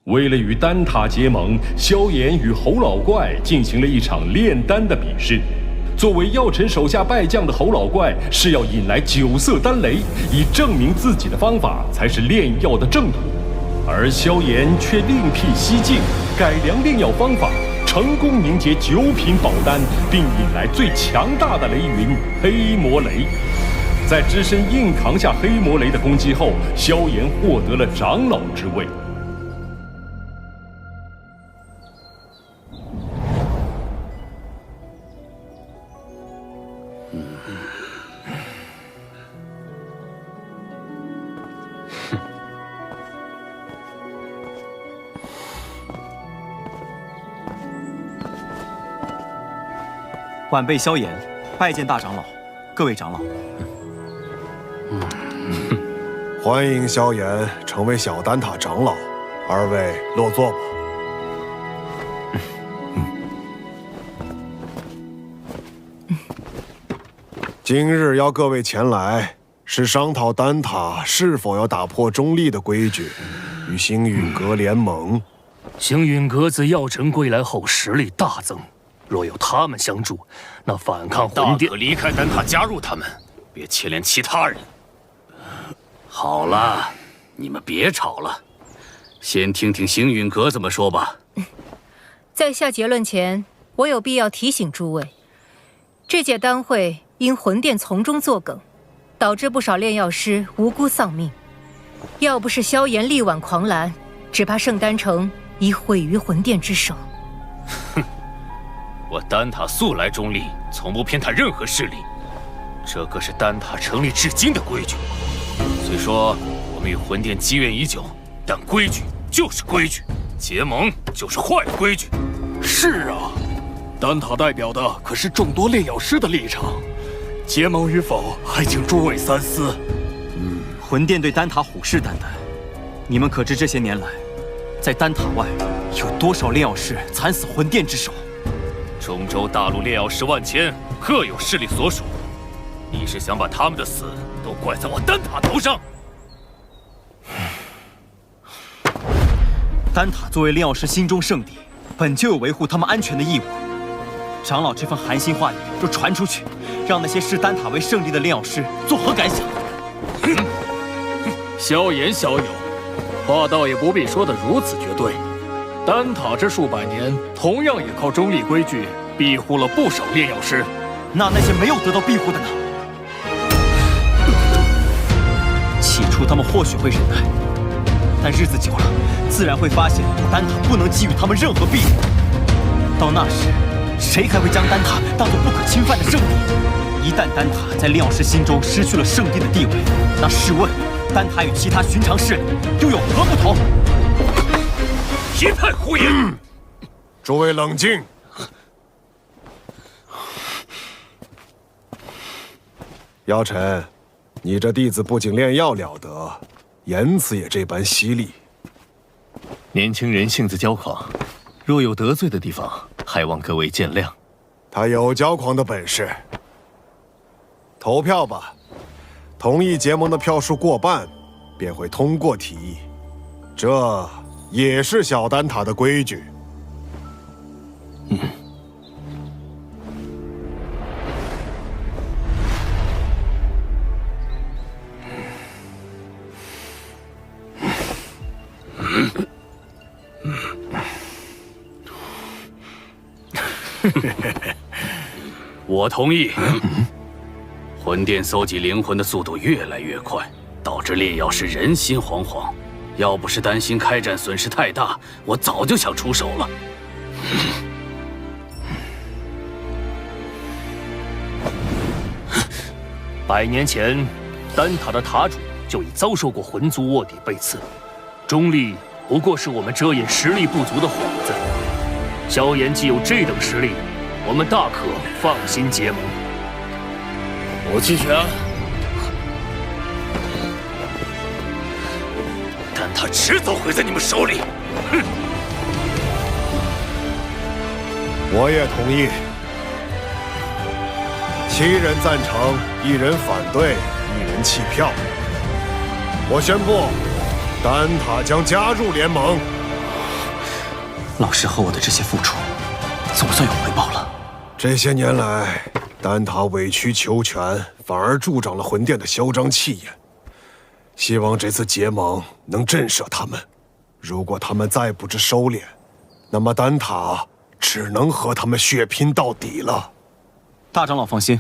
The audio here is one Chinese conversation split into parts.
为了与丹塔结盟，萧炎与侯老怪进行了一场炼丹的比试。作为药尘手下败将的侯老怪是要引来9色丹雷，以证明自己的方法才是炼药的正途。而萧炎却另辟蹊径，改良炼药方法，成功凝结9品宝丹，并引来最强大的雷云黑魔雷。在只身硬扛下黑魔雷的攻击后，萧炎获得了长老之位。晚辈萧炎，拜见大长老，各位长老。欢迎萧炎成为小丹塔长老，二位落座吧。今日邀各位前来，是商讨丹塔是否要打破中立的规矩，与星陨阁联盟。星陨阁自药尘归来后实力大增。若有他们相助，那反抗魂殿，大可离开丹塔，加入他们，别牵连其他人。好了，你们别吵了，先听听星陨阁怎么说吧。在下结论前，我有必要提醒诸位，这届丹会因魂殿从中作梗，导致不少炼药师无辜丧命。要不是萧炎力挽狂澜，只怕圣丹城已毁于魂殿之手。哼。我丹塔素来中立，从不偏袒任何势力，这可是丹塔成立至今的规矩。虽说我们与魂殿积怨已久，但规矩就是规矩，结盟就是坏规矩。是啊，丹塔代表的可是众多炼药师的立场，结盟与否还请诸位三思。魂殿对丹塔虎视眈眈，你们可知这些年来，在丹塔外有多少炼药师惨死魂殿之手？中州大陆炼药师万千，各有势力所属。你是想把他们的死都怪在我丹塔头上？丹塔作为炼药师心中圣地，本就有维护他们安全的义务。长老这番寒心话语若传出去，让那些视丹塔为圣地的炼药师作何感想？萧炎小友，话倒也不必说得如此绝对。丹塔这数百年，同样也靠中立规矩庇护了不少炼药师。那些没有得到庇护的呢？起初他们或许会忍耐，但日子久了，自然会发现丹塔不能给予他们任何庇护。到那时，谁还会将丹塔当作不可侵犯的圣地？一旦丹塔在炼药师心中失去了圣地的地位，那试问，丹塔与其他寻常势力又有何不同？一派胡言！诸位冷静。药尘，你这弟子不仅炼药了得，言辞也这般犀利。年轻人性子骄狂，若有得罪的地方，还望各位见谅。他有骄狂的本事。投票吧，同意结盟的票数过半，便会通过提议。这也是小丹塔的规矩。我同意。魂殿搜集灵魂的速度越来越快，导致炼药师人心惶惶。要不是担心开战损失太大，我早就想出手了。100年前，丹塔的塔主就已遭受过魂族卧底被刺，中立不过是我们遮掩实力不足的幌子。萧炎既有这等实力，我们大可放心结盟。我弃权。但他迟早毁在你们手里。哼！我也同意。7人赞成，1人反对，1人弃票。我宣布，丹塔将加入联盟。老师和我的这些付出，总算有回报了。这些年来，丹塔委曲求全，反而助长了魂殿的嚣张气焰。希望这次结盟能震慑他们。如果他们再不知收敛，那么丹塔只能和他们血拼到底了。大长老放心，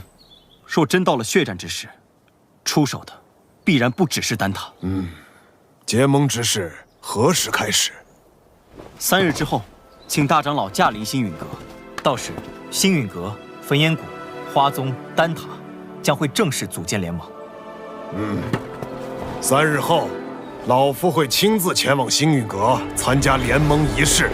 若真到了血战之时，出手的必然不只是丹塔。结盟之事何时开始？3日之后，请大长老驾临星陨阁，到时星陨阁、焚炎谷、花宗、丹塔将会正式组建联盟。3日后，老夫会亲自前往星陨阁参加联盟仪式。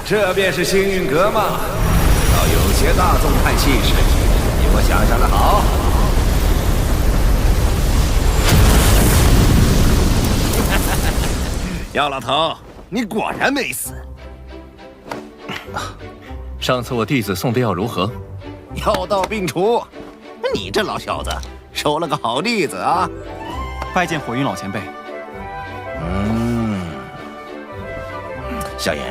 这便是星陨阁吗？倒有些大宗派气势，比我想象的好。药老头，你果然没死。上次我弟子送的药如何？药到病除。你这老小子收了个好弟子啊！拜见火云老前辈。萧炎，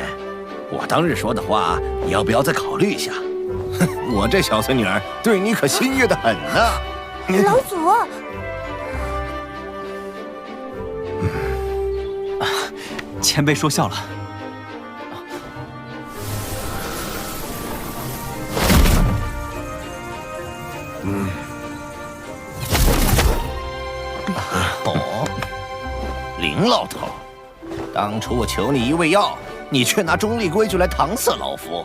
我当日说的话，你要不要再考虑一下？我这小孙女儿对你可心悦得很呢。老祖，前辈说笑了。林老头，当初我求你一味药，你却拿中立规矩来搪塞老夫。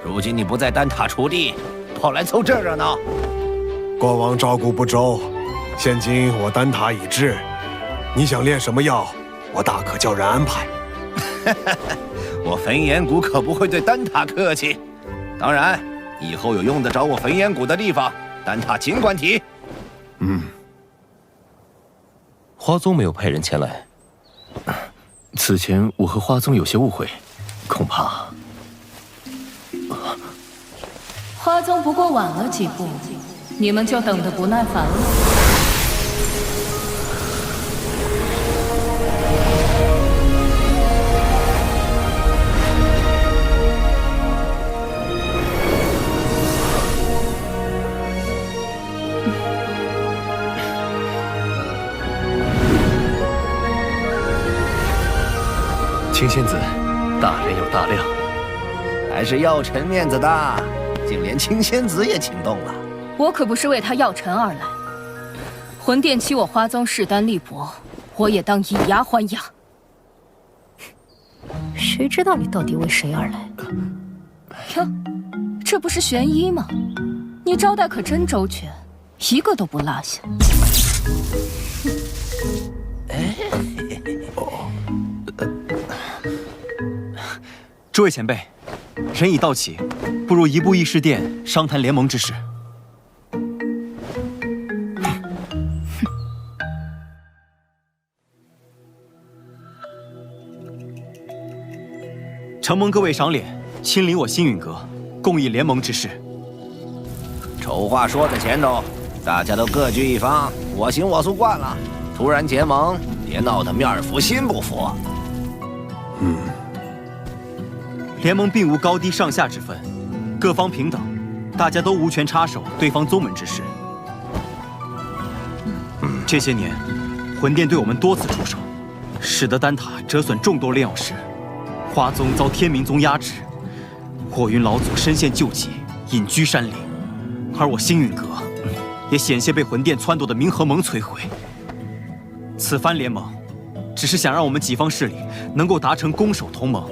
如今你不在丹塔锄地，跑来凑这热闹。过往照顾不周，现今我丹塔已至，你想炼什么药，我大可叫人安排。我焚炎谷可不会对丹塔客气。当然，以后有用得着我焚炎谷的地方，丹塔尽管提。花宗没有派人前来。此前我和花宗有些误会，恐怕花宗不过晚了几步，你们就等得不耐烦了。青仙子，大人有大量，还是药尘面子大，竟连青仙子也请动了。我可不是为他药尘而来，魂殿欺我花宗势单力薄，我也当以牙还牙。谁知道你到底为谁而来？哟，这不是玄一吗？你招待可真周全，一个都不落下。诸位前辈，人已到齐，不如移步议事殿商谈联盟之事。承蒙各位赏脸，亲临我星陨阁，共议联盟之事。丑话说在前头，大家都各据一方，我行我素惯了。突然结盟，别闹得面服心不服。联盟并无高低上下之分，各方平等，大家都无权插手对方宗门之事。这些年，魂殿对我们多次出手，使得丹塔折损众多炼药师，花宗遭天明宗压制，火云老祖身陷旧疾，隐居山林，而我星陨阁也险些被魂殿撺掇的冥河盟摧毁。此番联盟，只是想让我们几方势力能够达成攻守同盟。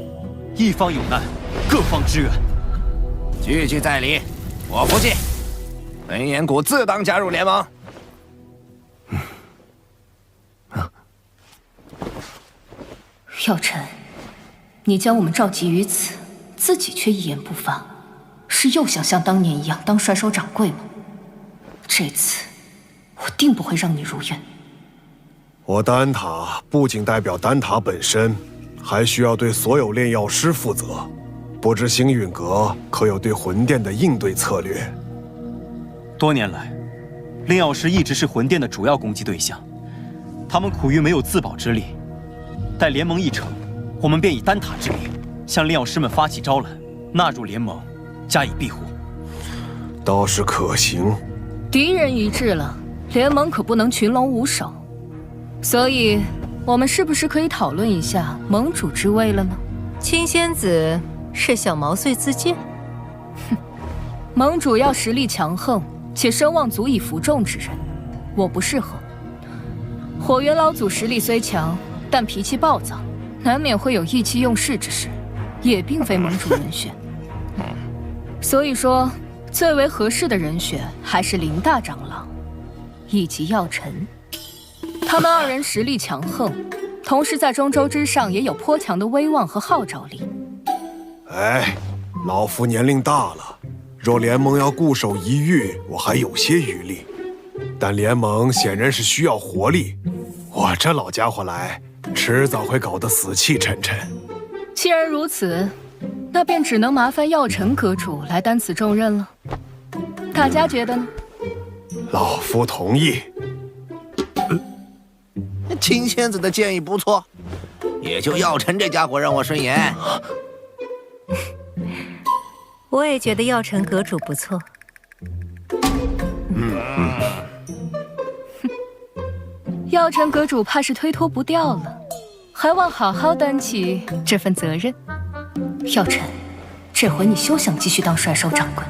一方有难，各方支援。句句在理，我服气。焚炎谷自当加入联盟。药尘，你将我们召集于此，自己却一言不发，是又想像当年一样当帅收掌柜吗？这次我定不会让你如愿。我丹塔不仅代表丹塔本身，还需要对所有炼药师负责。不知星陨阁可有对魂殿的应对策略？多年来，炼药师一直是魂殿的主要攻击对象，他们苦于没有自保之力。待联盟一成，我们便以丹塔之名，向炼药师们发起招揽，纳入联盟，加以庇护。倒是可行。敌人一致了，联盟可不能群龙无首。所以，我们是不是可以讨论一下盟主之位了呢？青仙子是想毛遂自荐？哼，盟主要实力强横且声望足以服众之人，我不适合。火元老祖实力虽强，但脾气暴躁，难免会有意气用事之时，也并非盟主人选。所以说，最为合适的人选还是林大长老以及药尘。他们二人实力强横，同时在中州之上也有颇强的威望和号召力。哎，老夫年龄大了，若联盟要固守一隅，我还有些余力。但联盟显然是需要活力，我这老家伙来，迟早会搞得死气沉沉。既然如此，那便只能麻烦药尘阁主来担此重任了。大家觉得呢？老夫同意。青仙子的建议不错，也就药尘这家伙让我顺眼。我也觉得药尘阁主不错。药尘阁主怕是推脱不掉了，还望好好担起这份责任。药尘，这回你休想继续当帅收掌柜。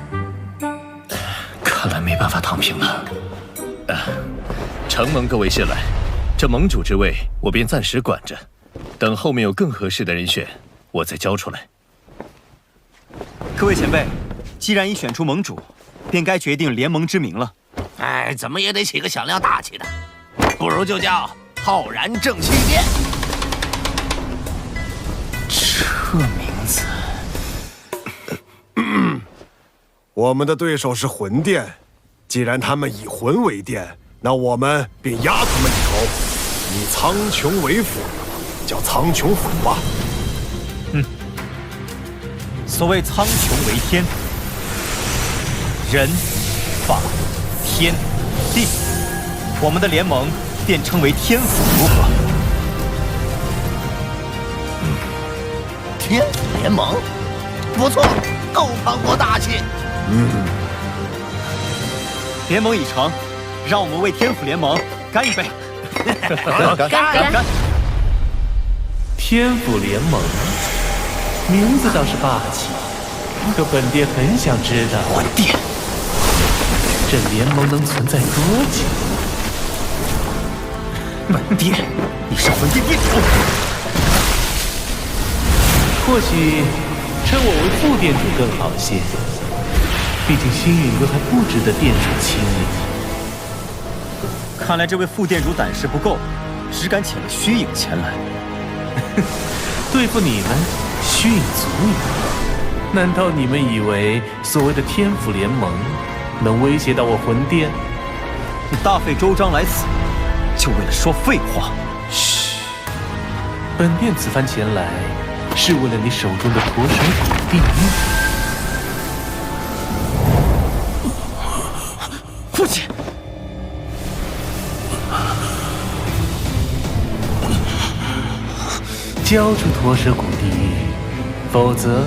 看来没办法躺平了。承蒙各位信赖，这盟主之位我便暂时管着，等后面有更合适的人选，我再交出来。各位前辈，既然已选出盟主，便该决定联盟之名了。哎，怎么也得起个响亮大气的，不如就叫浩然正气殿。这名字，我们的对手是魂殿，既然他们以魂为殿，那我们便压他们一头，以苍穹为府，叫苍穹府吧。所谓苍穹为天，人、法、天、地，我们的联盟便称为天府，如何？天府联盟，不错，够磅礴大气。联盟已成，让我们为天府联盟干一杯！干！天府联盟，名字倒是霸气，可本殿很想知道，魂殿，这联盟能存在多久？本殿，你是魂殿殿主。或许称我为副殿主更好些，毕竟星陨阁还不值得殿主亲临。看来这位副殿主胆识不够，只敢请了虚影前来。对付你们，虚影足矣。难道你们以为所谓的天府联盟能威胁到我魂殿？你大费周章来此，就为了说废话？嘘，本殿此番前来，是为了你手中的驼蛇骨地狱。父亲，交出驼蛇骨地狱，否则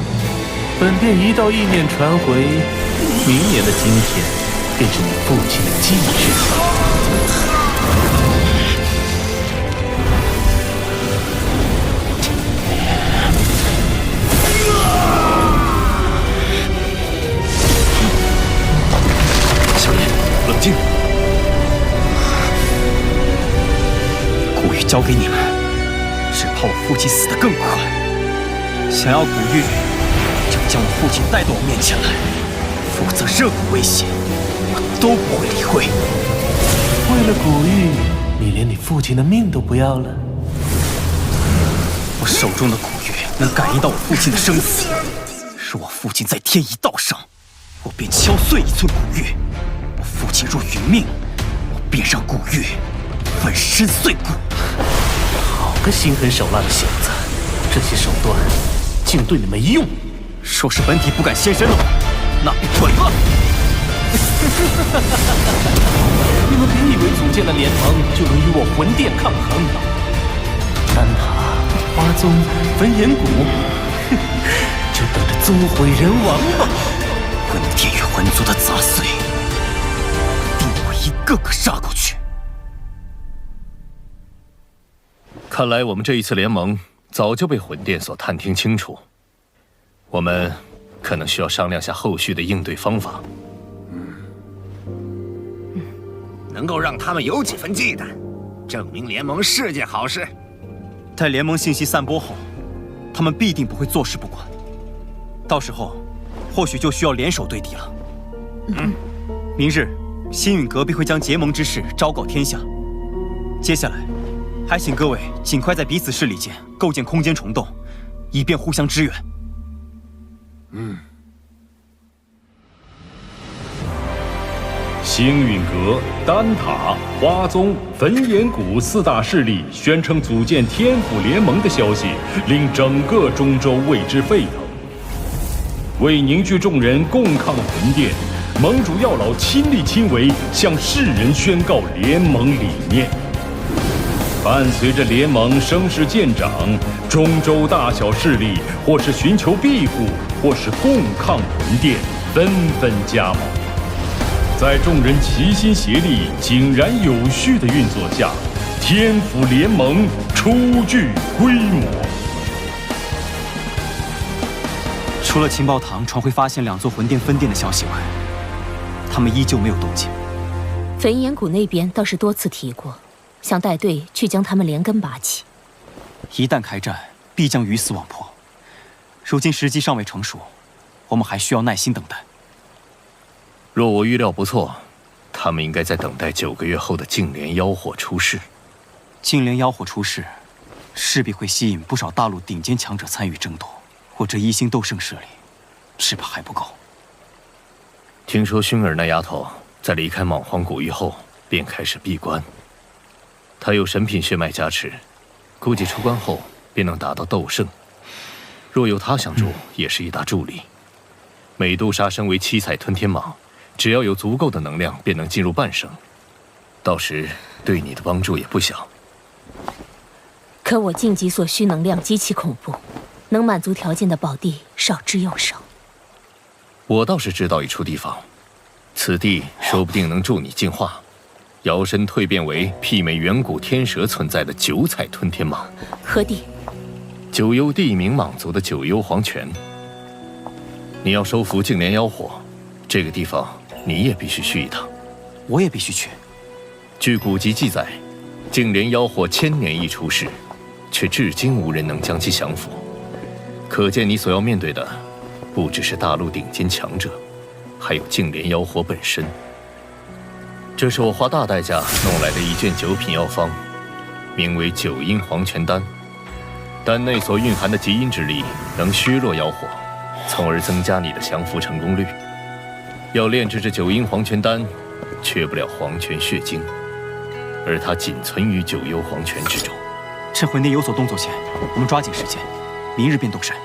本殿一道意念传回，明年的今天便是你父亲的忌日。冷静，古玉交给你们，只怕我父亲死得更快。想要古玉，就将我父亲带到我面前来，否则任何威胁，我都不会理会。为了古玉，你连你父亲的命都不要了？我手中的古玉能感应到我父亲的生死，若我父亲在天一道上，我便敲碎一寸古玉；我父亲若殒命，我便让古玉粉身碎骨。好个心狠手辣的小子，这些手段竟对你没用。若是本体不敢现身的话，那便准了。你们别以为组建了联盟就能与我魂殿抗衡了。丹塔、花宗、焚炎谷，就等着宗毁人亡吧！魂殿与魂族的杂碎，定会一个个杀过去。看来我们这一次联盟早就被魂殿所探听清楚，我们可能需要商量下后续的应对方法。能够让他们有几分忌惮，证明联盟是件好事。待联盟信息散播后，他们必定不会坐视不管。到时候，或许就需要联手对敌了。明日，星陨阁必会将结盟之事昭告天下。接下来，还请各位尽快在彼此势力间构建空间虫洞，以便互相支援。星陨阁、丹塔、花宗、焚炎谷4大势力宣称组建天府联盟的消息，令整个中州为之沸腾。为凝聚众人共抗魂殿，盟主药老亲力亲为，向世人宣告联盟理念。伴随着联盟声势渐长，中州大小势力或是寻求庇护，或是共抗魂殿，纷纷加盟。在众人齐心协力、井然有序的运作下，天府联盟初具规模。除了情报堂传回发现2座魂殿分殿的消息外，他们依旧没有动静。焚炎谷那边倒是多次提过，想带队去将他们连根拔起。一旦开战，必将鱼死网破。如今时机尚未成熟，我们还需要耐心等待。若我预料不错，他们应该在等待9个月后的净莲妖火出世。净莲妖火出世，势必会吸引不少大陆顶尖强者参与争夺。我这1星斗圣势力，只怕还不够。听说薰儿那丫头在离开莽荒古域后，便开始闭关。她有神品血脉加持，估计出关后便能达到斗圣。若有她相助，也是一大助力。美杜莎身为7彩吞天蟒，只要有足够的能量，便能进入半圣。到时对你的帮助也不小。可我晋级所需能量极其恐怖，能满足条件的宝地少之又少。我倒是知道一处地方，此地说不定能助你进化，摇身蜕变为媲美远古天蛇存在的9彩吞天蟒。何地？九幽地冥蟒族的九幽黄泉。你要收服净莲妖火，这个地方你也必须去一趟。我也必须去。据古籍记载，净莲妖火1000年一出世，却至今无人能将其降服。可见你所要面对的，不只是大陆顶尖强者，还有净莲妖火本身。这是我花大代价弄来的一卷9品药方，名为9阴黄泉丹。丹内所蕴含的极阴之力，能削弱妖火，从而增加你的降服成功率。要炼制这9阴黄泉丹，缺不了黄泉血晶，而它仅存于9幽黄泉之中。趁魂殿有所动作前，我们抓紧时间，明日便动身。